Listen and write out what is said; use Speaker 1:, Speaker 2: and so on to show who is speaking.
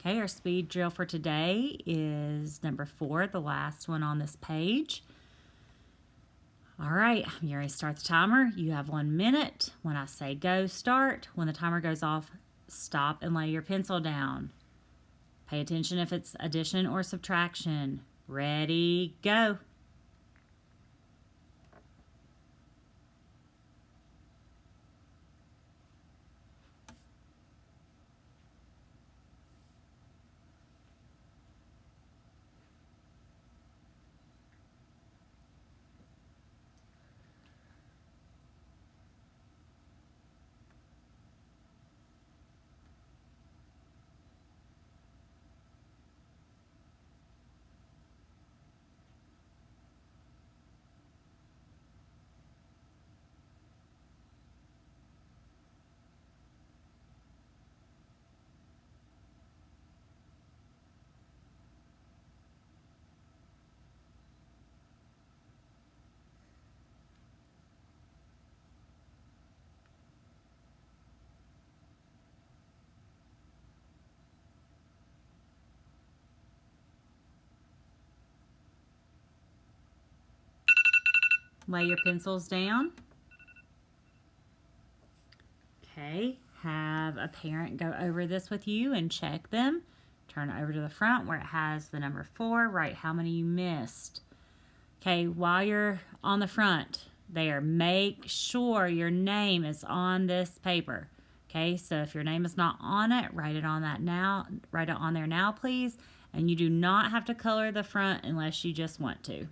Speaker 1: Okay, our speed drill for today is number 4, the last one on this page. All right, I'm ready to start the timer. You have 1 minute. When I say go, start. When the timer goes off, stop and lay your pencil down. Pay attention if it's addition or subtraction. Ready, go. Lay your pencils down. Okay, have a parent go over this with you and check them. Turn it over to the front where it has the number 4. Write how many you missed. Okay, while you're on the front there, make sure your name is on this paper. Okay, so if your name is not on it, write it on that now. Write it on there now, please. And you do not have to color the front unless you just want to.